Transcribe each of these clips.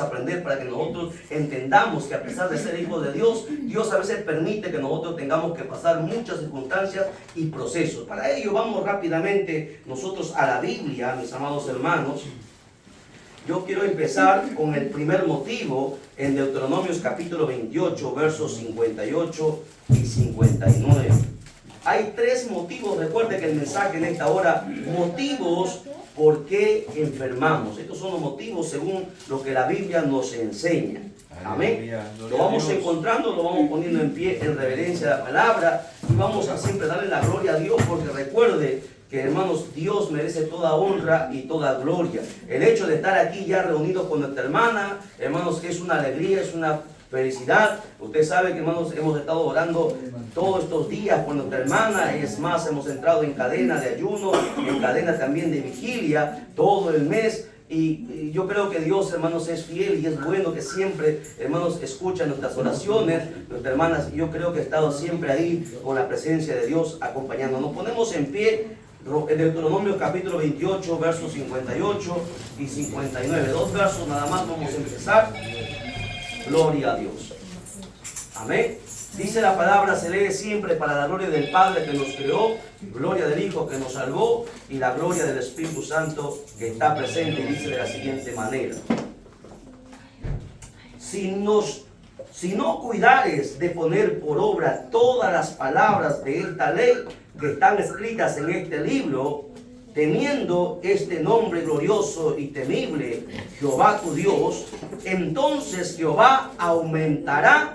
aprender para que nosotros entendamos que a pesar de ser hijos de Dios, Dios a veces permite que nosotros tengamos que pasar muchas circunstancias y procesos. Para ello vamos rápidamente nosotros a la Biblia, mis amados hermanos. Yo quiero empezar con el primer motivo en Deuteronomios capítulo 28, versos 58 y 59. Hay tres motivos, recuerde que el mensaje en esta hora, motivos por qué enfermamos. Estos son los motivos según lo que la Biblia nos enseña. Amén. Lo vamos encontrando, lo vamos poniendo en pie en reverencia a la palabra y vamos a siempre darle la gloria a Dios, porque recuerde que, hermanos, Dios merece toda honra y toda gloria. El hecho de estar aquí ya reunidos con nuestra hermana, hermanos, que es una alegría, es una felicidad. Usted sabe que, hermanos, hemos estado orando todos estos días por nuestra hermana. Es más, hemos entrado en cadena de ayuno, en cadena también de vigilia, todo el mes. Y yo creo que Dios, hermanos, es fiel y es bueno que siempre, hermanos, escucha nuestras oraciones. Nuestras hermanas, yo creo que ha estado siempre ahí con la presencia de Dios acompañando. Nos ponemos en pie en Deuteronomio capítulo 28, versos 58 y 59. Dos versos nada más vamos a empezar. Gloria a Dios. Amén. Dice la palabra, se lee siempre para la gloria del Padre que nos creó, gloria del Hijo que nos salvó y la gloria del Espíritu Santo que está presente. Y dice de la siguiente manera: si no cuidares de poner por obra todas las palabras de esta ley que están escritas en este libro, temiendo este nombre glorioso y temible, Jehová tu Dios, entonces Jehová aumentará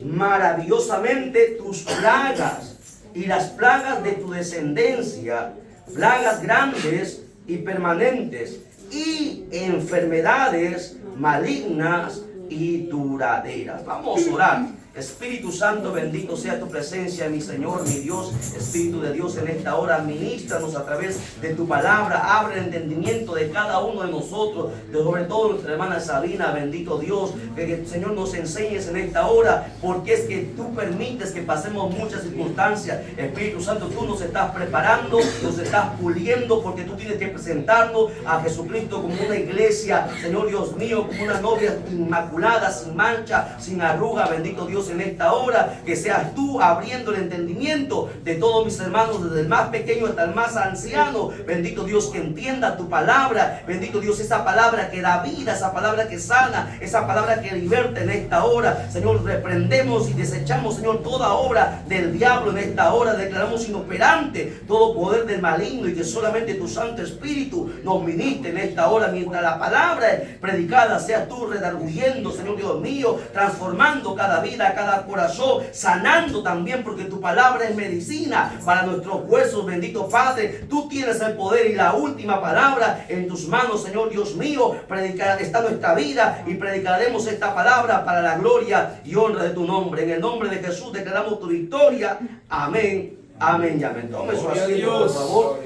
maravillosamente tus plagas y las plagas de tu descendencia, plagas grandes y permanentes, y enfermedades malignas y duraderas. Vamos a orar. Espíritu Santo, bendito sea tu presencia, mi Señor, mi Dios. Espíritu de Dios, en esta hora, ministranos a través de tu palabra. Abre el entendimiento de cada uno de nosotros, sobre todo nuestra hermana Sabina, bendito Dios. Que Señor nos enseñes en esta hora, porque es que tú permites que pasemos muchas circunstancias. Espíritu Santo, tú nos estás preparando, nos estás puliendo, porque tú tienes que presentarnos a Jesucristo como una iglesia, Señor Dios mío, como una novia inmaculada, sin mancha, sin arruga, bendito Dios. En esta hora, que seas tú abriendo el entendimiento de todos mis hermanos, desde el más pequeño hasta el más anciano, bendito Dios, que entienda tu palabra, bendito Dios, esa palabra que da vida, esa palabra que sana, esa palabra que liberta en esta hora. Señor, reprendemos y desechamos, Señor, toda obra del diablo en esta hora. Declaramos inoperante todo poder del maligno, y que solamente tu Santo Espíritu nos ministre en esta hora, mientras la palabra predicada sea tú redarguyendo, Señor Dios mío, transformando cada vida, cada corazón, sanando también, porque tu palabra es medicina para nuestros huesos, bendito Padre. Tú tienes el poder y la última palabra en tus manos, Señor Dios mío. Predicar está nuestra vida y predicaremos esta palabra para la gloria y honra de tu nombre. En el nombre de Jesús declaramos tu victoria. Amén, amén y amén. Tome su asiento, por favor.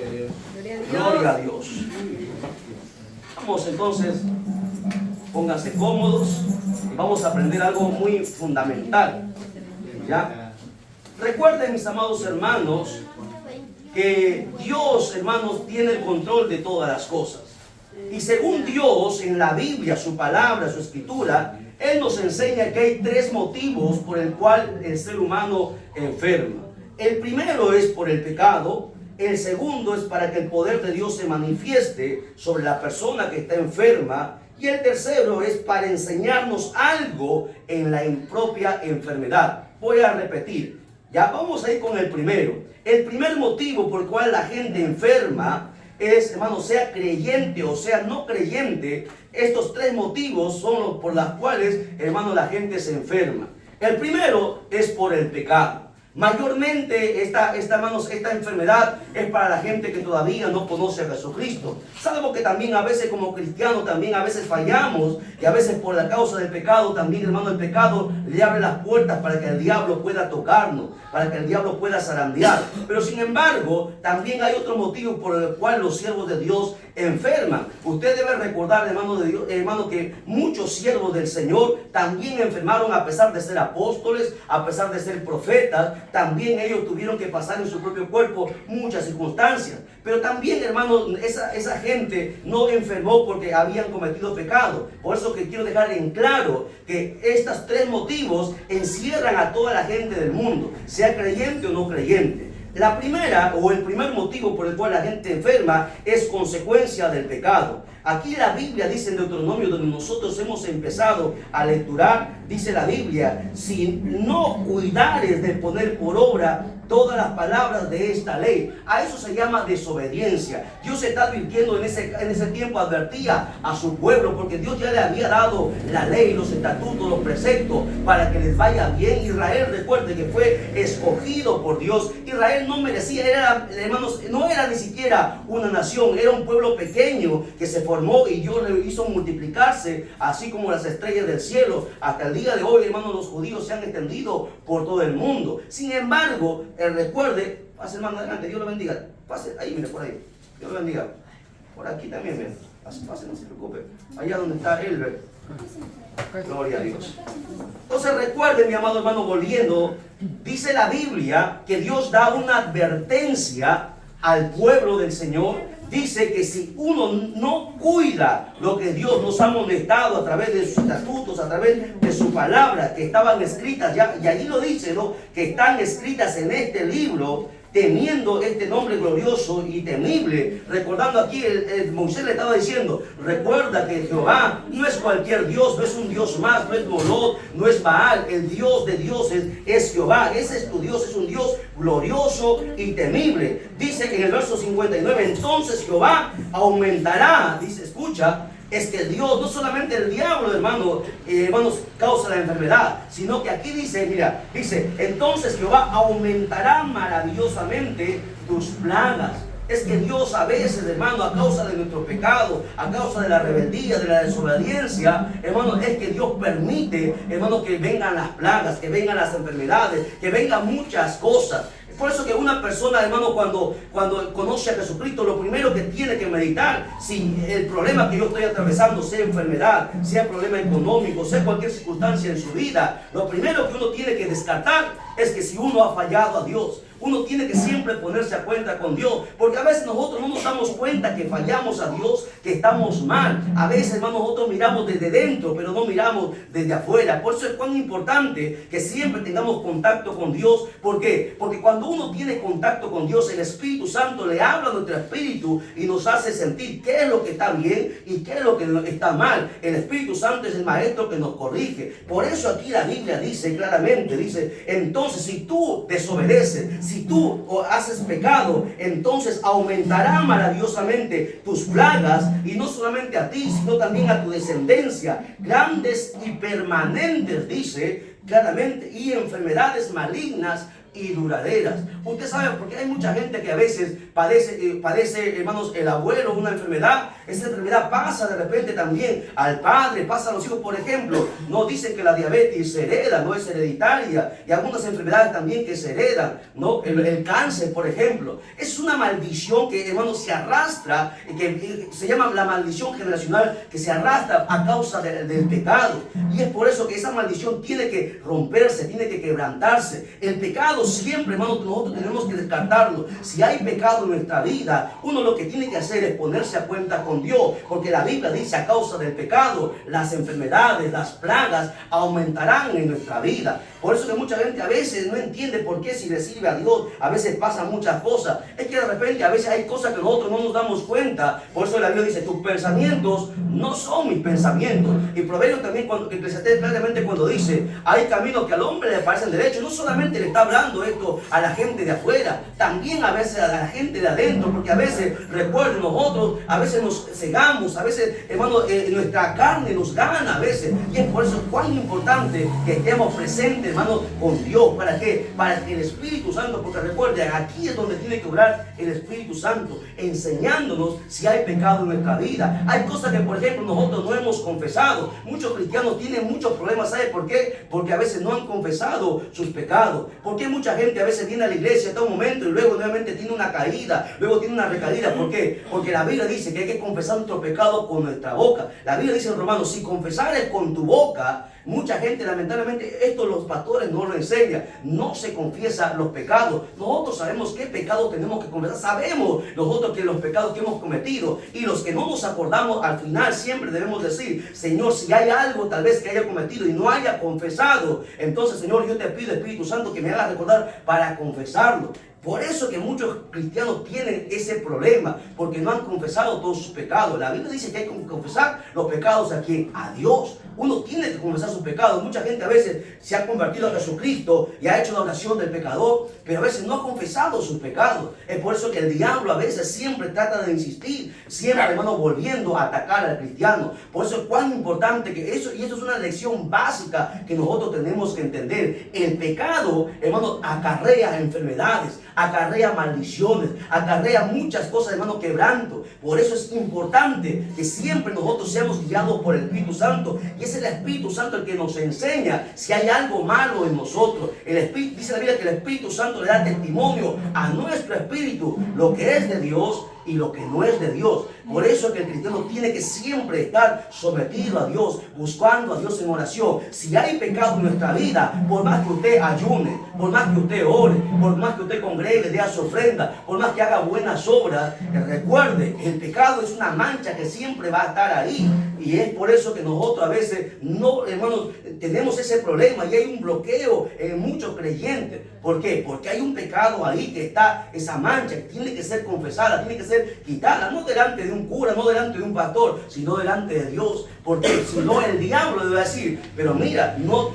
Gloria a Dios. Vamos entonces, pónganse cómodos. Vamos a aprender algo muy fundamental. ¿Ya? Recuerden, mis amados hermanos, que Dios, hermanos, tiene el control de todas las cosas. Y según Dios, en la Biblia, su palabra, su escritura, Él nos enseña que hay tres motivos por el cual el ser humano enferma. El primero es por el pecado. El segundo es para que el poder de Dios se manifieste sobre la persona que está enferma. Y el tercero es para enseñarnos algo en la impropia enfermedad. Voy a repetir. Ya vamos a ir con el primero. El primer motivo por el cual la gente enferma es, hermano, sea creyente o sea no creyente. Estos tres motivos son los por los cuales, hermano, la gente se enferma. El primero es por el pecado. Mayormente esta enfermedad es para la gente que todavía no conoce a Jesucristo. Sabemos que también a veces como cristianos también a veces fallamos, y a veces por la causa del pecado también, hermano, el pecado le abre las puertas para que el diablo pueda tocarnos, para que el diablo pueda zarandear. Pero sin embargo, también hay otro motivo por el cual los siervos de Dios enferman. Usted debe recordar, hermano de Dios, hermano, que muchos siervos del Señor también enfermaron a pesar de ser apóstoles, a pesar de ser profetas. También ellos tuvieron que pasar en su propio cuerpo muchas circunstancias. Pero también, hermano, esa gente no enfermó porque habían cometido pecado. Por eso que quiero dejar en claro que estos tres motivos encierran a toda la gente del mundo, sea creyente o no creyente. La primera o el primer motivo por el cual la gente enferma es consecuencia del pecado. Aquí la Biblia dice en Deuteronomio, donde nosotros hemos empezado a lecturar, dice la Biblia: si no cuidares de poner por obra todas las palabras de esta ley. A eso se llama desobediencia. Dios está advirtiendo en ese tiempo, advertía a su pueblo, porque Dios ya le había dado la ley, los estatutos, los preceptos, para que les vaya bien. Israel, recuerde que fue escogido por Dios. Israel no merecía, hermanos, no era ni siquiera una nación, era un pueblo pequeño que se formó y Dios le hizo multiplicarse, así como las estrellas del cielo. Hasta el día de hoy, hermanos, los judíos se han extendido por todo el mundo. Sin embargo, recuerde, pase, hermano, adelante, Dios lo bendiga. Pase ahí, mire, por ahí. Dios lo bendiga. Por aquí también, ven. Pase, no se preocupe. Allá donde está Elber. Gloria a Dios. Entonces recuerde, mi amado hermano, volviendo, dice la Biblia que Dios da una advertencia al pueblo del Señor. Dice que si uno no cuida lo que Dios nos ha amonestado a través de sus estatutos, a través de su palabra, que estaban escritas ya, y allí lo dice, ¿no?, que están escritas en este libro, temiendo este nombre glorioso y temible. Recordando aquí, Moisés le estaba diciendo: recuerda que Jehová no es cualquier Dios, no es un Dios más, no es Molot, no es Baal. El Dios de dioses es Jehová. Ese es tu Dios, es un Dios glorioso y temible. Dice en el verso 59, entonces Jehová aumentará, dice, escucha, es que Dios, no solamente el diablo, hermanos, causa la enfermedad, sino que aquí dice, mira, dice, entonces Jehová aumentará maravillosamente tus plagas. Es que Dios a veces, hermano, a causa de nuestro pecado, a causa de la rebeldía, de la desobediencia, hermano, es que Dios permite, hermano, que vengan las plagas, que vengan las enfermedades, que vengan muchas cosas. Por eso que una persona, hermano, cuando conoce a Jesucristo, lo primero que tiene que meditar, si el problema que yo estoy atravesando, sea enfermedad, sea problema económico, sea cualquier circunstancia en su vida, lo primero que uno tiene que descartar es que si uno ha fallado a Dios, uno tiene que siempre ponerse a cuenta con Dios, porque a veces nosotros no nos damos cuenta que fallamos a Dios, que estamos mal. A veces, hermano, nosotros miramos desde dentro, pero no miramos desde afuera. Por eso es tan importante que siempre tengamos contacto con Dios. ¿Por qué? Porque cuando uno tiene contacto con Dios, el Espíritu Santo le habla a nuestro espíritu y nos hace sentir qué es lo que está bien y qué es lo que está mal. El Espíritu Santo es el maestro que nos corrige. Por eso aquí la Biblia dice claramente, dice, entonces si tú desobedeces, si tú haces pecado, entonces aumentará maravillosamente tus plagas, y no solamente a ti, sino también a tu descendencia, grandes y permanentes, dice claramente, y enfermedades malignas y duraderas. Usted sabe, porque hay mucha gente que a veces padece, hermanos, el abuelo una enfermedad. Esa enfermedad pasa de repente también al padre, pasa a los hijos. Por ejemplo, no dicen que la diabetes se hereda, no es hereditaria, y algunas enfermedades también que se heredan, ¿no? El cáncer, por ejemplo, es una maldición que, hermanos, se arrastra, que se llama la maldición generacional, que se arrastra a causa del pecado. Y es por eso que esa maldición tiene que romperse, tiene que quebrantarse. El pecado siempre, hermanos, nosotros tenemos que descartarlo. Si hay pecado en nuestra vida, uno lo que tiene que hacer es ponerse a cuenta con Dios, porque la Biblia dice: a causa del pecado, las enfermedades, las plagas aumentarán en nuestra vida. Por eso que mucha gente a veces no entiende por qué, si le sirve a Dios, a veces pasan muchas cosas. Es que de repente a veces hay cosas que nosotros no nos damos cuenta. Por eso la Biblia dice: tus pensamientos no son mis pensamientos. Y Proverbios también, claramente cuando dice: hay caminos que al hombre le parecen derechos. No solamente le está hablando esto a la gente de afuera, también a veces a la gente de adentro, porque a veces, recuerden, nosotros a veces nos cegamos, a veces, hermano, nuestra carne nos gana a veces, y es por eso es cuán importante que estemos presentes, hermano, con Dios. ¿Para qué? Para que el Espíritu Santo, porque recuerden, aquí es donde tiene que obrar el Espíritu Santo, enseñándonos si hay pecado en nuestra vida. Hay cosas que, por ejemplo, nosotros no hemos confesado. Muchos cristianos tienen muchos problemas. ¿Sabe por qué? Porque a veces no han confesado sus pecados. Porque mucha gente a veces viene a la iglesia hasta un momento y luego nuevamente tiene una caída, luego tiene una recaída. ¿Por qué? Porque la Biblia dice que hay que confesar nuestro pecado con nuestra boca. La Biblia dice en Romanos, si confesares con tu boca. Mucha gente, lamentablemente, esto los pastores no lo enseñan. No se confiesa los pecados. Nosotros sabemos qué pecados tenemos que confesar. Sabemos nosotros que los pecados que hemos cometido, y los que no nos acordamos, al final siempre debemos decir: Señor, si hay algo tal vez que haya cometido y no haya confesado, entonces, Señor, yo te pido, Espíritu Santo, que me hagas recordar para confesarlo. Por eso que muchos cristianos tienen ese problema, porque no han confesado todos sus pecados. La Biblia dice que hay que confesar los pecados a ¿quién? A Dios. Uno tiene que confesar sus pecados. Mucha gente a veces se ha convertido a Jesucristo y ha hecho la oración del pecador, pero a veces no ha confesado sus pecados. Es por eso que el diablo a veces siempre trata de insistir, siempre, hermano, volviendo a atacar al cristiano. Por eso es cuán importante que eso, y eso es una lección básica que nosotros tenemos que entender. El pecado, hermano, acarrea enfermedades, acarrea maldiciones, acarrea muchas cosas, hermano, quebranto. Por eso es importante que siempre nosotros seamos guiados por el Espíritu Santo, y es el Espíritu Santo el que nos enseña si hay algo malo en nosotros. El Espíritu, dice la Biblia que el Espíritu Santo le da testimonio a nuestro espíritu lo que es de Dios y lo que no es de Dios. Por eso es que el cristiano tiene que siempre estar sometido a Dios, buscando a Dios en oración. Si hay pecado en nuestra vida, por más que usted ayune, por más que usted ore, por más que usted congregue, dé su ofrenda, por más que haga buenas obras, recuerde, el pecado es una mancha que siempre va a estar ahí. Y es por eso que nosotros a veces no, hermanos, tenemos ese problema, y hay un bloqueo en muchos creyentes. ¿Por qué? Porque hay un pecado ahí que está, esa mancha que tiene que ser confesada, tiene que ser quitada, no delante de un cura, no delante de un pastor, sino delante de Dios. Porque si no, el diablo le va a decir: pero mira, no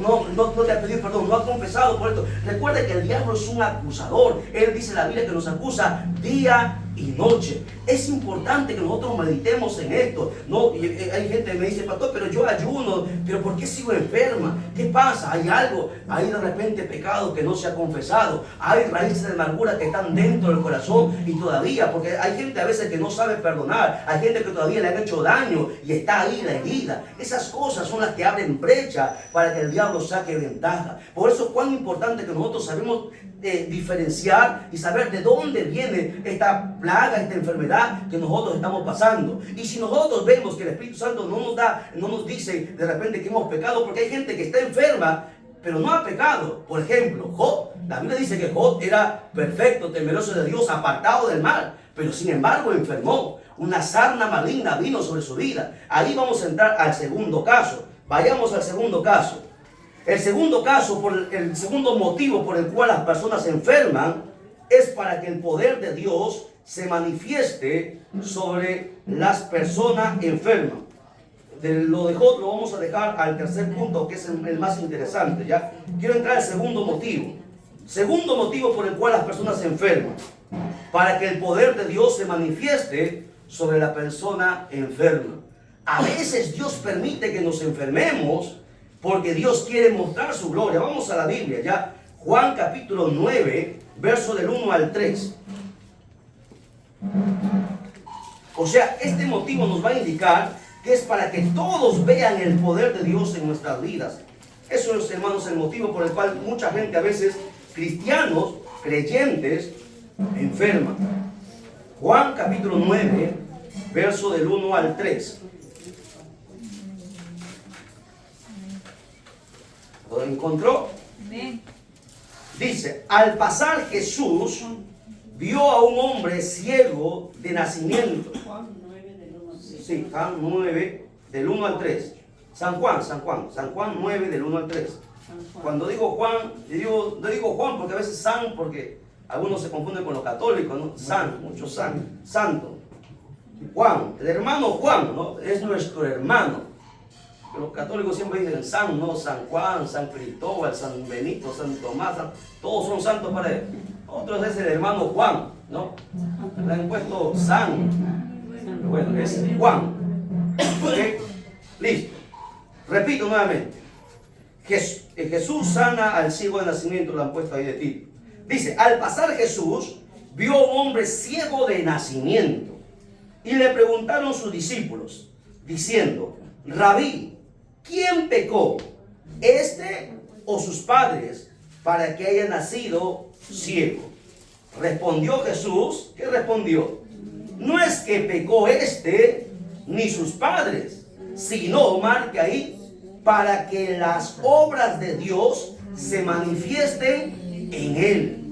te ha pedido perdón, no ha confesado por esto. Recuerde que el diablo es un acusador. Él dice en la Biblia que nos acusa día y noche. Es importante que nosotros meditemos en esto. No, hay gente que me dice: pastor, pero yo ayuno, pero ¿por qué sigo enferma? ¿Qué pasa? Hay algo, hay de repente pecado que no se ha confesado, hay raíces de amargura que están dentro del corazón, y todavía, porque hay gente a veces que no sabe perdonar, hay gente que todavía le han hecho daño y está ahí la herida. Esas cosas son las que abren brecha para que el diablo saque ventaja. Por eso es cuán importante que nosotros sabemos diferenciar y saber de dónde viene esta plaga, esta enfermedad que nosotros estamos pasando. Y si nosotros vemos que el Espíritu Santo no nos dice de repente que hemos pecado, porque hay gente que está enferma pero no ha pecado. Por ejemplo, Job, la Biblia dice que Job era perfecto, temeroso de Dios, apartado del mal, pero sin embargo enfermó. Una sarna maligna vino sobre su vida. Ahí vamos a entrar al segundo caso. Vayamos al segundo caso. El segundo caso, el segundo motivo por el cual las personas se enferman, es para que el poder de Dios se manifieste sobre las personas enfermas. Lo de Job lo vamos a dejar al tercer punto, que es el más interesante. ¿Ya? Quiero entrar al segundo motivo. Segundo motivo por el cual las personas se enferman: para que el poder de Dios se manifieste sobre la persona enferma. A veces Dios permite que nos enfermemos porque Dios quiere mostrar su gloria. Vamos a la Biblia, ya. Juan capítulo 9, verso del 1 al 3. O sea, este motivo nos va a indicar que es para que todos vean el poder de Dios en nuestras vidas. Eso es, hermanos, el motivo por el cual mucha gente, a veces cristianos, creyentes, enferman. Juan capítulo 9, verso del 1 al 3. ¿Lo encontró? Amén. Dice: al pasar Jesús vio a un hombre ciego de nacimiento. Sí, Juan 9, del 1 al 3. San Juan 9, del 1 al 3. Cuando digo Juan, no digo Juan porque a veces San, porque algunos se confunden con los católicos, ¿no? San, muchos santo. Juan, el hermano Juan, ¿no? Es nuestro hermano. Los católicos siempre dicen San, ¿no? San Juan, San Cristóbal, San Benito, San Tomás, todos son santos para él. Otros es el hermano Juan, ¿no? Le han puesto San. Bueno, es Juan. ¿Ok? Listo. Repito nuevamente. Jesús sana al ciego de nacimiento, lo han puesto ahí de ti. Dice, al pasar Jesús vio a un hombre ciego de nacimiento y le preguntaron sus discípulos, diciendo, Rabí, ¿quién pecó, este o sus padres, para que haya nacido ciego? Respondió Jesús, ¿qué respondió? No es que pecó este ni sus padres, sino, marca ahí, para que las obras de Dios se manifiesten en él.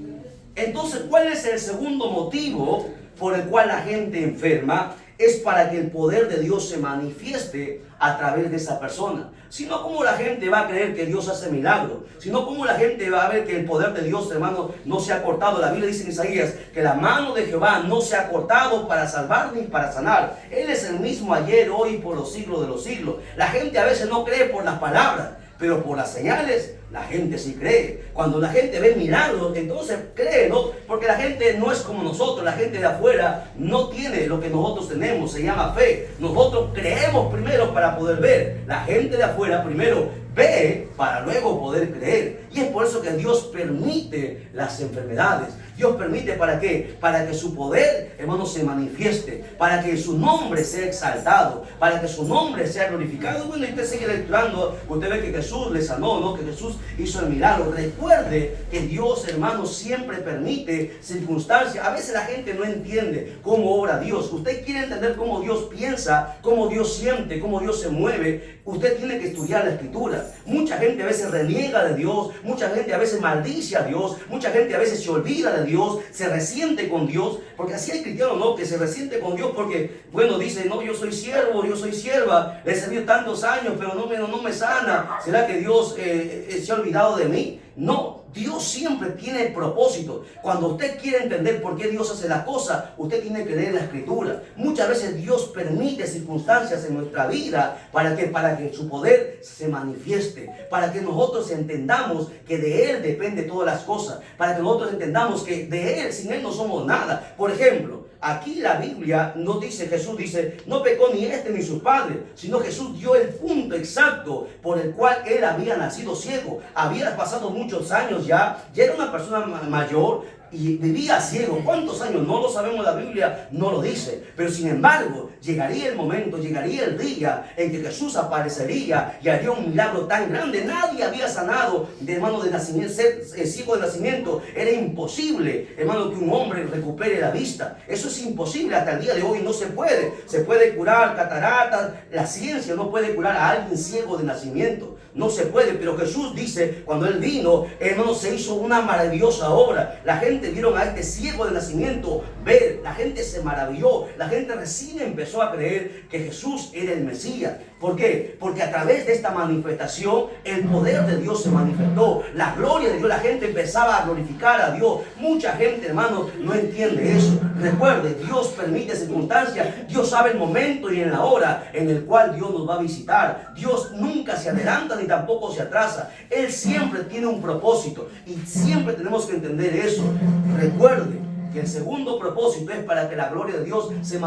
Entonces, ¿cuál es el segundo motivo por el cual la gente enferma? Es para que el poder de Dios se manifieste a través de esa persona. Si no, ¿cómo la gente va a creer que Dios hace milagros? Si no, ¿cómo la gente va a ver que el poder de Dios, hermano, no se ha cortado? La Biblia dice en Isaías que la mano de Jehová no se ha cortado para salvar ni para sanar. Él es el mismo ayer, hoy, por los siglos de los siglos. La gente a veces no cree por las palabras, pero por las señales la gente sí cree. Cuando la gente ve milagros, entonces cree, ¿no? Porque la gente no es como nosotros. La gente de afuera no tiene lo que nosotros tenemos. Se llama fe. Nosotros creemos primero para poder ver. La gente de afuera primero ve para luego poder creer. Y es por eso que Dios permite las enfermedades. Dios permite, ¿para qué? Para que su poder, hermano, se manifieste, para que su nombre sea exaltado, para que su nombre sea glorificado. Bueno, y usted sigue lecturando, usted ve que Jesús le sanó, ¿no? Que Jesús hizo el milagro. Recuerde que Dios, hermano, siempre permite circunstancias. A veces la gente no entiende cómo obra Dios. Usted quiere entender cómo Dios piensa, cómo Dios siente, cómo Dios se mueve. Usted tiene que estudiar la Escritura. Mucha gente a veces reniega de Dios, mucha gente a veces maldice a Dios, mucha gente a veces se olvida de Dios, se resiente con Dios, porque así hay cristianos, ¿no? Que se resiente con Dios porque, bueno, dice, no, yo soy siervo, yo soy sierva, le he servido tantos años, pero no me sana. ¿Será que Dios se ha olvidado de mí? No, Dios siempre tiene propósito. Cuando usted quiere entender por qué Dios hace las cosas, usted tiene que leer la Escritura. Muchas veces Dios permite circunstancias en nuestra vida para que su poder se manifieste, para que nosotros entendamos que de Él depende todas las cosas, para que nosotros entendamos que de Él, sin Él no somos nada. Por ejemplo, aquí la Biblia no dice, Jesús dice, no pecó ni este ni sus padres, sino Jesús dio el punto exacto por el cual él había nacido ciego. Había pasado muchos años ya era una persona mayor y vivía ciego. ¿Cuántos años? No lo sabemos, la Biblia no lo dice. Pero sin embargo, llegaría el momento, llegaría el día en que Jesús aparecería y haría un milagro tan grande. Nadie había sanado de hermano de nacimiento, ser ciego de nacimiento. Era imposible, hermano, que un hombre recupere la vista. Eso es imposible, hasta el día de hoy no se puede. Se puede curar cataratas, la ciencia no puede curar a alguien ciego de nacimiento. No se puede, pero Jesús dice, cuando Él vino, hermano, se hizo una maravillosa obra. La gente vieron a este ciego de nacimiento ver, la gente se maravilló, la gente recién empezó a creer que Jesús era el Mesías. ¿Por qué? Porque a través de esta manifestación, el poder de Dios se manifestó, la gloria de Dios, la gente empezaba a glorificar a Dios. Mucha gente, hermano, no entiende eso. Recuerde, Dios permite circunstancias, Dios sabe el momento y en la hora en el cual Dios nos va a visitar. Dios nunca se adelanta ni tampoco se atrasa. Él siempre tiene un propósito y siempre tenemos que entender eso. Recuerde que el segundo propósito es para que la gloria de Dios se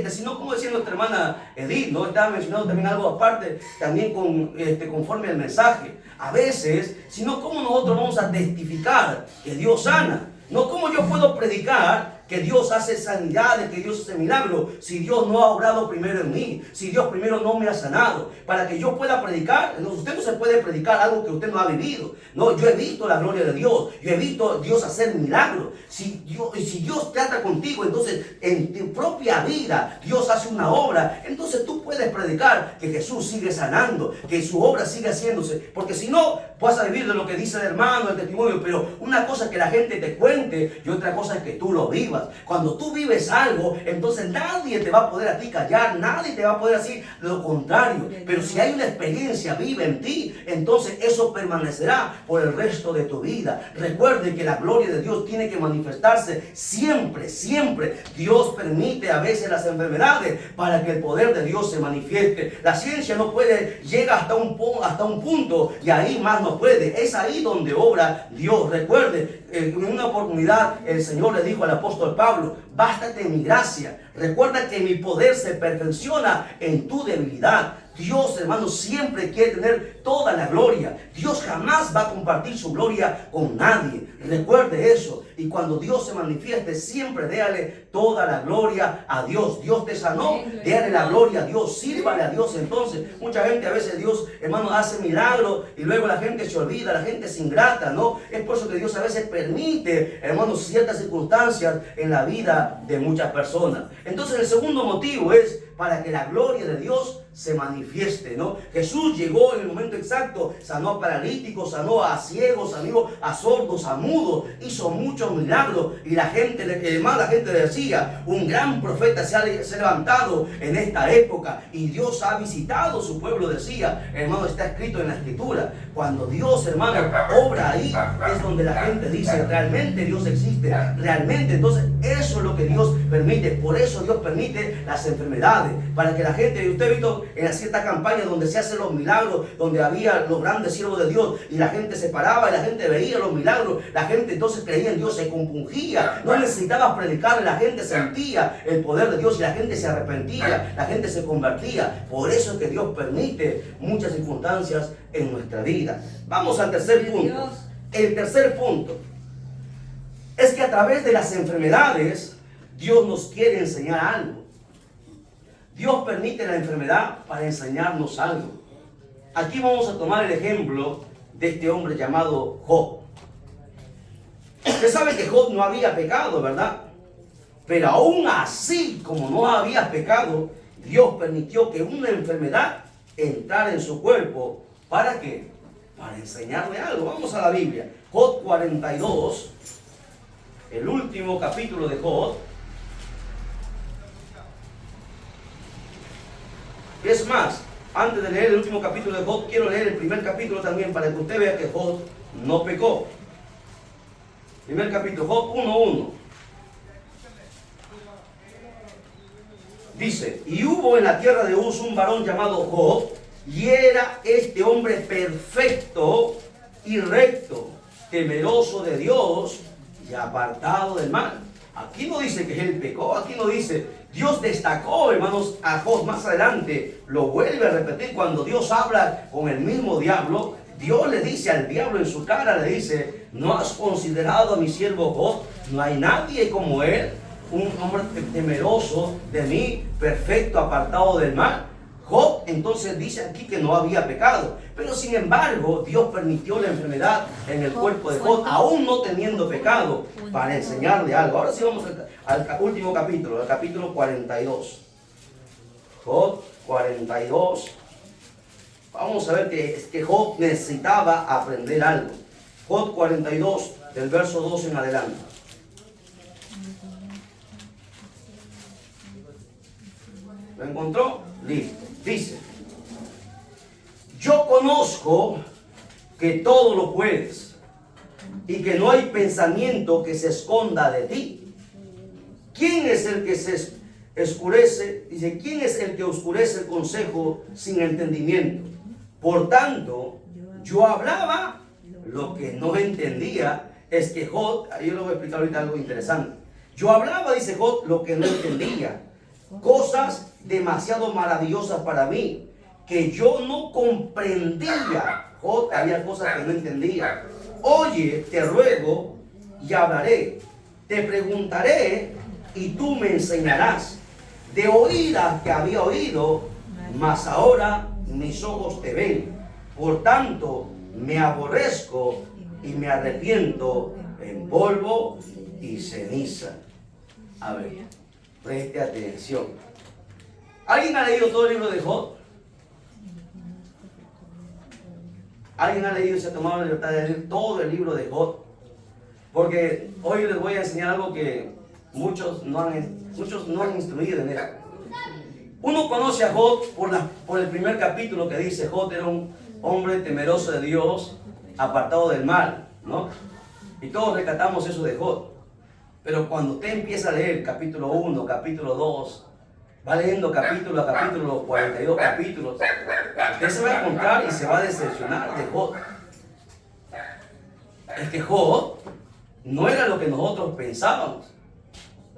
sino como decía nuestra hermana Edith, ¿no? Estaba mencionando también algo aparte, también conforme al mensaje. A veces, sino como nosotros vamos a testificar que Dios sana, no como yo puedo predicar que Dios hace sanidades, que Dios hace milagros, si Dios no ha obrado primero en mí, si Dios primero no me ha sanado, para que yo pueda predicar. Usted no se puede predicar algo que usted no ha vivido. No, yo he visto la gloria de Dios, yo he visto a Dios hacer milagros. Si Dios trata contigo, entonces en tu propia vida Dios hace una obra, entonces tú puedes predicar que Jesús sigue sanando, que su obra sigue haciéndose, porque si no, vas a vivir de lo que dice el hermano, el testimonio. Pero una cosa es que la gente te cuente y otra cosa es que tú lo vivas. Cuando tú vives algo, entonces nadie te va a poder a ti callar, nadie te va a poder decir lo contrario. Pero si hay una experiencia viva en ti, entonces eso permanecerá por el resto de tu vida. Recuerde que la gloria de Dios tiene que manifestarse siempre, siempre. Dios permite a veces las enfermedades para que el poder de Dios se manifieste. La ciencia no puede, llega hasta un punto y ahí más no puede. Es ahí donde obra Dios. Recuerde, en una oportunidad el Señor le dijo al apóstol Pablo, bástate mi gracia. Recuerda que mi poder se perfecciona en tu debilidad. Dios, hermano, siempre quiere tener toda la gloria. Dios jamás va a compartir su gloria con nadie. Recuerde eso. Y cuando Dios se manifieste, siempre déale toda la gloria a Dios. Dios te sanó, déale la gloria a Dios. Sírvale a Dios. Entonces, mucha gente a veces Dios, hermano, hace milagros y luego la gente se olvida, la gente es ingrata, ¿no? Es por eso que Dios a veces permite, hermano, ciertas circunstancias en la vida de muchas personas. Entonces, el segundo motivo es para que la gloria de Dios se manifieste, ¿no? Jesús llegó en el momento exacto, sanó a paralíticos, sanó a ciegos, sanó a sordos, a mudos, hizo muchos milagros y la gente decía, un gran profeta se ha levantado en esta época y Dios ha visitado su pueblo, decía, hermano, está escrito en la escritura. Cuando Dios, hermano, obra ahí, es donde la gente dice, realmente Dios existe, realmente. Entonces, eso es lo que Dios permite. Por eso Dios permite las enfermedades, para que la gente, usted ha visto en ciertas campañas donde se hacen los milagros, donde había los grandes siervos de Dios y la gente se paraba y la gente veía los milagros, la gente entonces creía en Dios, se compungía, no necesitaba predicar, la gente sentía el poder de Dios y la gente se arrepentía, la gente se convertía. Por eso es que Dios permite muchas circunstancias en nuestra vida. Vamos al tercer punto. El tercer punto es que a través de las enfermedades Dios nos quiere enseñar algo. Dios permite la enfermedad para enseñarnos algo. Aquí vamos a tomar el ejemplo de este hombre llamado Job. Usted sabe que Job no había pecado, ¿verdad? Pero aún así, como no había pecado, Dios permitió que una enfermedad entrara en su cuerpo. ¿Para qué? Para enseñarle algo. Vamos a la Biblia. Job 42, el último capítulo de Job. Es más, antes de leer el último capítulo de Job, quiero leer el primer capítulo también para que usted vea que Job no pecó. Primer capítulo, Job 1:1. Dice, y hubo en la tierra de Uz un varón llamado Job, y era este hombre perfecto y recto, temeroso de Dios y apartado del mal. Aquí no dice que él pecó, aquí no dice. Dios destacó, hermanos, a Job. Más adelante lo vuelve a repetir cuando Dios habla con el mismo diablo. Dios le dice al diablo en su cara, le dice, ¿no has considerado a mi siervo Job? No hay nadie como él, un hombre temeroso de mí, perfecto, apartado del mal. Job entonces dice aquí que no había pecado, pero sin embargo Dios permitió la enfermedad en el cuerpo de Job, aún no teniendo pecado, para enseñarle algo. Ahora sí vamos al último capítulo, al capítulo 42. Job 42. Vamos a ver que Job necesitaba aprender algo. Job 42, del verso 2 en adelante. ¿Lo encontró? Listo. Dice, yo conozco que todo lo puedes y que no hay pensamiento que se esconda de ti. ¿Quién es el que se oscurece? Dice, ¿quién es el que oscurece el consejo sin entendimiento? Por tanto, yo hablaba lo que no entendía. Es que Job, yo le voy a explicar ahorita algo interesante. Yo hablaba, dice Job, lo que no entendía. Cosas demasiado maravillosas para mí, que yo no comprendía. Job había cosas que no entendía. Oye, te ruego y hablaré. Te preguntaré y tú me enseñarás. De oídas que había oído, mas ahora mis ojos te ven. Por tanto, me aborrezco y me arrepiento en polvo y ceniza. A ver, preste atención. ¿Alguien ha leído todo el libro de Job? ¿Alguien ha leído y se ha tomado la libertad de leer todo el libro de Job? Porque hoy les voy a enseñar algo que muchos no han instruido en esto. Uno conoce a Job por el primer capítulo que dice Job era un hombre temeroso de Dios, apartado del mal, ¿no? Y todos rescatamos eso de Job. Pero cuando usted empieza a leer capítulo 1, capítulo 2, va leyendo capítulo a capítulo, los 42 capítulos, usted se va a encontrar y se va a decepcionar de Job. Es que Job no era lo que nosotros pensábamos.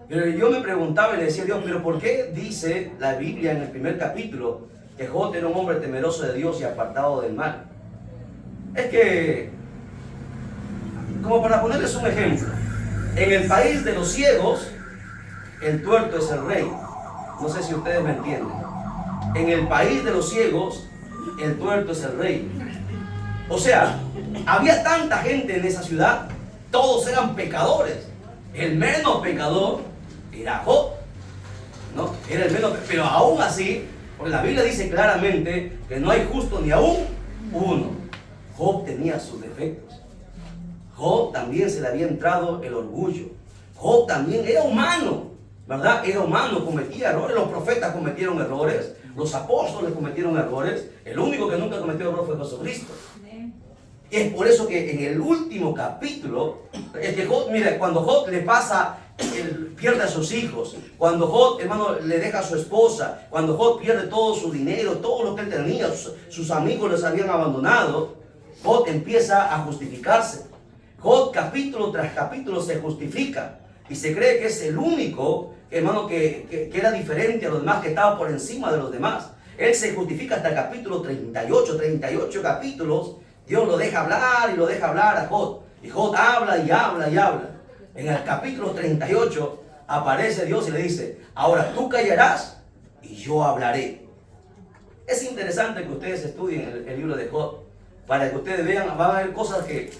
Pero yo me preguntaba y le decía a Dios, pero ¿por qué dice la Biblia en el primer capítulo que Job era un hombre temeroso de Dios y apartado del mal? Es que, como para ponerles un ejemplo, en el país de los ciegos, el tuerto es el rey. No sé si ustedes me entienden. En el país de los ciegos, el tuerto es el rey. O sea, había tanta gente en esa ciudad, todos eran pecadores. El menos pecador era Job, ¿no? Era el menos, pero aún así, porque la Biblia dice claramente que no hay justo ni aún uno. Job tenía sus defectos. Job también se le había entrado el orgullo. Job también era humano, ¿verdad? Era humano, cometía errores. Los profetas cometieron errores, los apóstoles cometieron errores. El único que nunca cometió error fue Jesucristo. Y es por eso que en el último capítulo, es que Job, mira, cuando Job le pasa, él pierde a sus hijos, cuando Job, hermano, le deja a su esposa, cuando Job pierde todo su dinero, todo lo que él tenía, sus amigos les habían abandonado, Job empieza a justificarse. Job capítulo tras capítulo se justifica y se cree que es el único, hermano, que era diferente a los demás, que estaba por encima de los demás. Él se justifica hasta el capítulo 38 capítulos. Dios lo deja hablar y lo deja hablar a Job. Y Job habla y habla y habla. En el capítulo 38 aparece Dios y le dice, ahora tú callarás y yo hablaré. Es interesante que ustedes estudien el libro de Job, para que ustedes vean, van a ver cosas que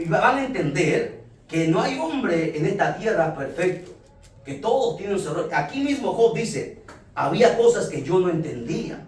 van a entender que no hay hombre en esta tierra perfecto, que todos tienen su error. Aquí mismo Job dice, había cosas que yo no entendía.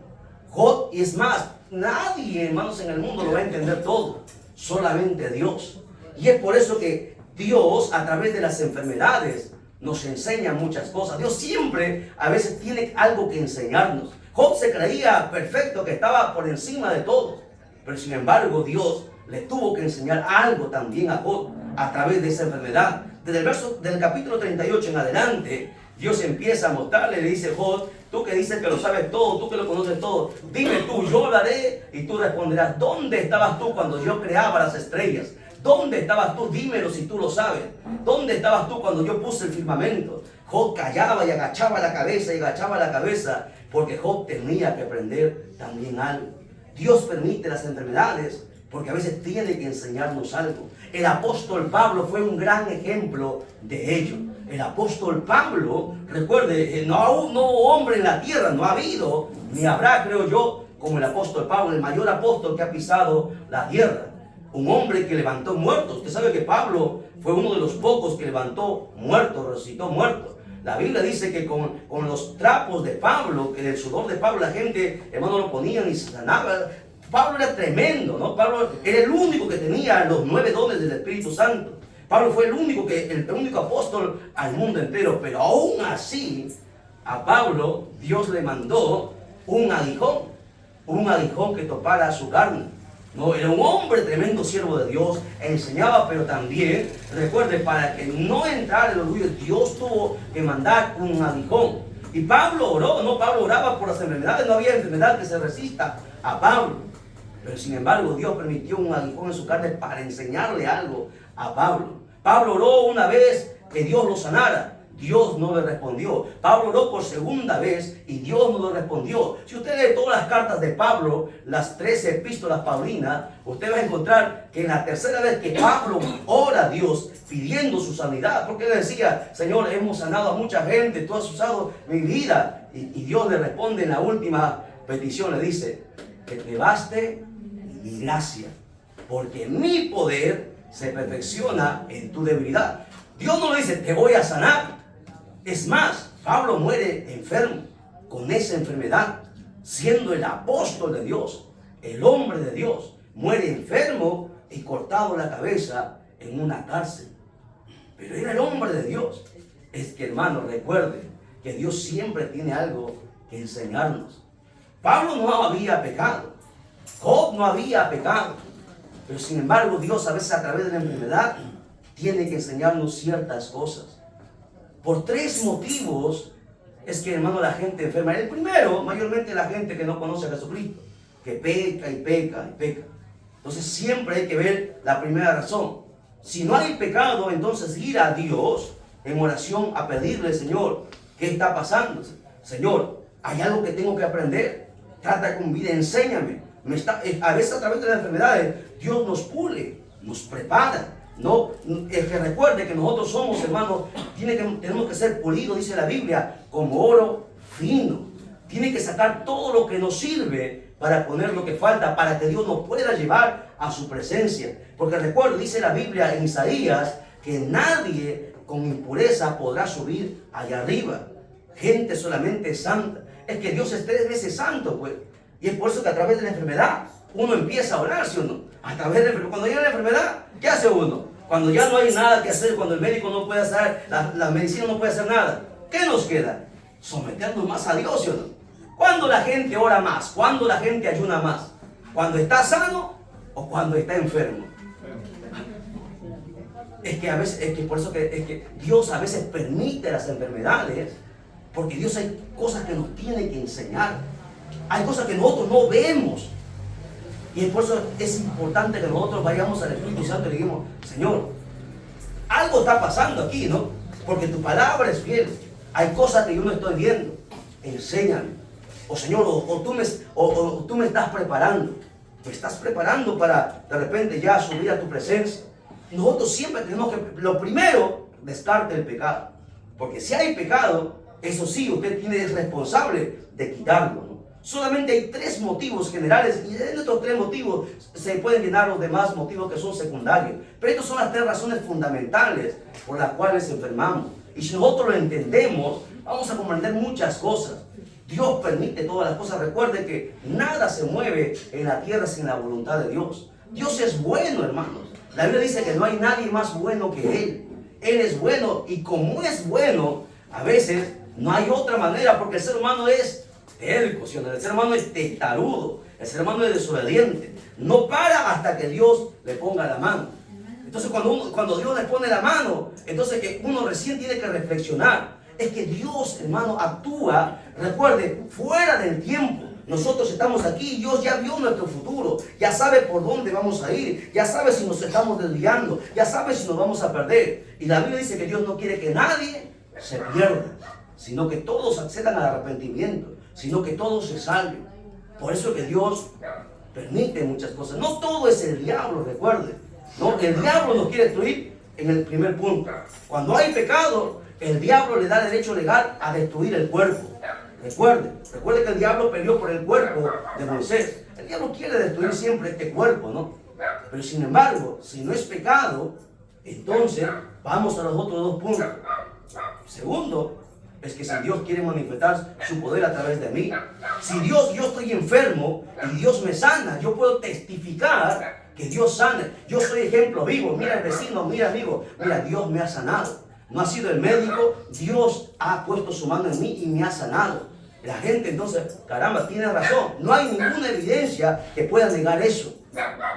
Job, y es más, nadie, hermanos, en el mundo lo va a entender todo, solamente Dios. Y es por eso que Dios, a través de las enfermedades, nos enseña muchas cosas. Dios siempre, a veces, tiene algo que enseñarnos. Job se creía perfecto, que estaba por encima de todo. Pero sin embargo, Dios le tuvo que enseñar algo también a Job a través de esa enfermedad. Desde el verso del capítulo 38 en adelante, Dios empieza a mostrarle, le dice, Job, tú que dices que lo sabes todo, tú que lo conoces todo, dime tú, yo hablaré y tú responderás. ¿Dónde estabas tú cuando yo creaba las estrellas? ¿Dónde estabas tú? Dímelo si tú lo sabes. ¿Dónde estabas tú cuando yo puse el firmamento? Job callaba y agachaba la cabeza y agachaba la cabeza, porque Job tenía que aprender también algo. Dios permite las enfermedades porque a veces tiene que enseñarnos algo. El apóstol Pablo fue un gran ejemplo de ello. El apóstol Pablo, recuerde, no hubo hombre en la tierra, no ha habido, ni habrá, creo yo, como el apóstol Pablo, el mayor apóstol que ha pisado la tierra. Un hombre que levantó muertos. Usted sabe que Pablo fue uno de los pocos que levantó muertos, resucitó muertos. La Biblia dice que con los trapos de Pablo, en el sudor de Pablo, la gente, hermano, lo ponían y se sanaba. Pablo era tremendo, ¿no? Pablo era el único que tenía los 9 dones del Espíritu Santo. Pablo fue el único apóstol al mundo entero, pero aún así, a Pablo Dios le mandó un aguijón que topara su carne. No, era un hombre tremendo, siervo de Dios, enseñaba, pero también, recuerde, para que no entrara el orgullo, Dios tuvo que mandar un aguijón. Y Pablo oró, no, Pablo oraba por las enfermedades, no había enfermedad que se resista a Pablo. Pero sin embargo, Dios permitió un aguijón en su carne para enseñarle algo a Pablo. Pablo oró una vez que Dios lo sanara. Dios no le respondió. Pablo oró por segunda vez y Dios no le respondió. Si usted lee todas las cartas de Pablo, las 13 epístolas paulinas, usted va a encontrar que en la tercera vez que Pablo ora a Dios pidiendo su sanidad, porque él decía, Señor, hemos sanado a mucha gente, tú has usado mi vida. Y Dios le responde en la última petición, le dice, que te baste mi gracia, porque mi poder se perfecciona en tu debilidad. Dios no le dice, te voy a sanar. Es más, Pablo muere enfermo, con esa enfermedad, siendo el apóstol de Dios, el hombre de Dios, muere enfermo y cortado la cabeza en una cárcel. Pero era el hombre de Dios. Es que, hermano, recuerde que Dios siempre tiene algo que enseñarnos. Pablo no había pecado, Job no había pecado, pero sin embargo Dios a veces a través de la enfermedad tiene que enseñarnos ciertas cosas. Por 3 motivos es que, hermano, la gente enferma. El primero, mayormente la gente que no conoce a Jesucristo, que peca y peca y peca. Entonces siempre hay que ver la primera razón. Si no hay pecado, entonces ir a Dios en oración a pedirle, Señor, ¿qué está pasando? Señor, hay algo que tengo que aprender. Trata con vida, enséñame. A veces a través de las enfermedades, Dios nos pule, nos prepara. No, es que recuerde que nosotros somos, hermanos, tenemos que ser pulidos, dice la Biblia, como oro fino. Tiene que sacar todo lo que nos sirve para poner lo que falta, para que Dios nos pueda llevar a su presencia. Porque recuerdo, dice la Biblia en Isaías, que nadie con impureza podrá subir allá arriba. Gente solamente santa. Es que Dios es 3 veces santo, pues. Y es por eso que a través de la enfermedad uno empieza a orar, ¿sí o no? A través de cuando llega la enfermedad, ¿qué hace uno? Cuando ya no hay nada que hacer, cuando el médico no puede hacer, la medicina no puede hacer nada, ¿qué nos queda? Someternos más a Dios, ¿sí o no? ¿Cuándo la gente ora más? ¿Cuándo la gente ayuna más? ¿Cuando está sano o cuando está enfermo? Es que por eso es que Dios a veces permite las enfermedades, porque Dios hay cosas que nos tiene que enseñar. Hay cosas que nosotros no vemos. Y por eso es importante que nosotros vayamos al Espíritu Santo y le digamos, Señor, algo está pasando aquí, ¿no? Porque tu palabra es fiel. Hay cosas que yo no estoy viendo. Enséñame. O Señor, tú me estás preparando. Me estás preparando para de repente ya subir a tu presencia. Nosotros siempre tenemos que, lo primero, descarte el pecado. Porque si hay pecado, eso sí, usted es responsable de quitarlo, ¿no? Solamente hay 3 motivos generales, y de estos 3 motivos se pueden llenar los demás motivos que son secundarios. Pero estas son las 3 razones fundamentales por las cuales enfermamos. Y si nosotros lo entendemos, vamos a comprender muchas cosas. Dios permite todas las cosas. Recuerde que nada se mueve en la tierra sin la voluntad de Dios. Dios es bueno, hermanos. La Biblia dice que no hay nadie más bueno que Él. Él es bueno, y como es bueno, a veces no hay otra manera, porque el ser humano es terco, ¿sí? El ser humano es testarudo, el ser humano es desobediente. No para hasta que Dios le ponga la mano. Entonces cuando Dios le pone la mano, entonces que uno recién tiene que reflexionar. Es que Dios, hermano, actúa, recuerde, fuera del tiempo. Nosotros estamos aquí, Dios ya vio nuestro futuro, ya sabe por dónde vamos a ir, ya sabe si nos estamos desviando, ya sabe si nos vamos a perder. Y la Biblia dice que Dios no quiere que nadie se pierda, sino que todos accedan al arrepentimiento, sino que todos se salven. Por eso que Dios permite muchas cosas. No todo es el diablo, recuerde. No, el diablo nos quiere destruir en el primer punto. Cuando hay pecado, el diablo le da derecho legal a destruir el cuerpo. Recuerde que el diablo peleó por el cuerpo de Moisés. El diablo quiere destruir siempre este cuerpo, ¿no? Pero sin embargo, si no es pecado, entonces vamos a los otros 2 puntos. Segundo, es que si Dios quiere manifestar su poder a través de mí, si yo estoy enfermo y Dios me sana, yo puedo testificar que Dios sana. Yo soy ejemplo vivo. Mira el vecino, mira amigo, mira, Dios me ha sanado. No ha sido el médico, Dios ha puesto su mano en mí y me ha sanado. La gente entonces, caramba, tiene razón. No hay ninguna evidencia que pueda negar eso.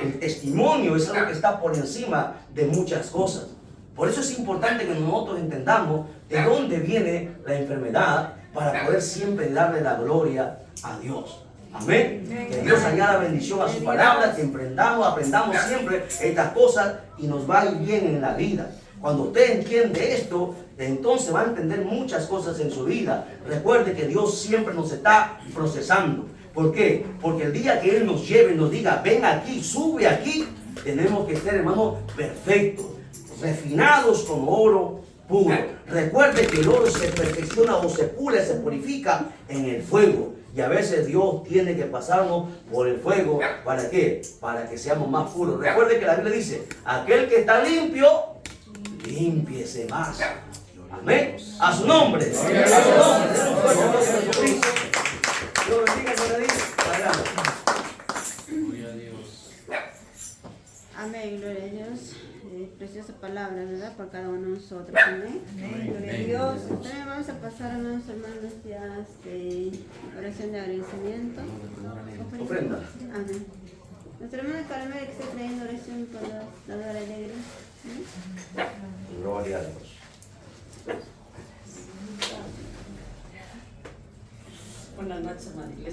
El testimonio es algo que está por encima de muchas cosas. Por eso es importante que nosotros entendamos de dónde viene la enfermedad para poder siempre darle la gloria a Dios. Amén. Que Dios añada bendición a su palabra, que aprendamos siempre estas cosas y nos va a ir bien en la vida. Cuando usted entiende esto, entonces va a entender muchas cosas en su vida. Recuerde que Dios siempre nos está procesando. ¿Por qué? Porque el día que Él nos lleve y nos diga, ven aquí, sube aquí, tenemos que ser, hermanos, perfectos, refinados como oro puro. Recuerde que el oro se perfecciona o se pule, se purifica en el fuego. Y a veces Dios tiene que pasarnos por el fuego. ¿Para qué? Para que seamos más puros. Recuerde que la Biblia dice, aquel que está limpio, límpiese más. Amén. A su nombre. A su nombre. Dios bendiga, Gloria a Dios. Amén, gloria a Dios. Preciosa palabra, ¿verdad? Por cada uno de nosotros. Amén. Gloria a Dios. También vamos a pasar a nuestros hermanos ya oración de agradecimiento. Ofrenda. Amén. Nuestra hermana Carmen que está trayendo oración por la dadora alegre. Gloria a Dios. Buenas noches, hermana iglesia.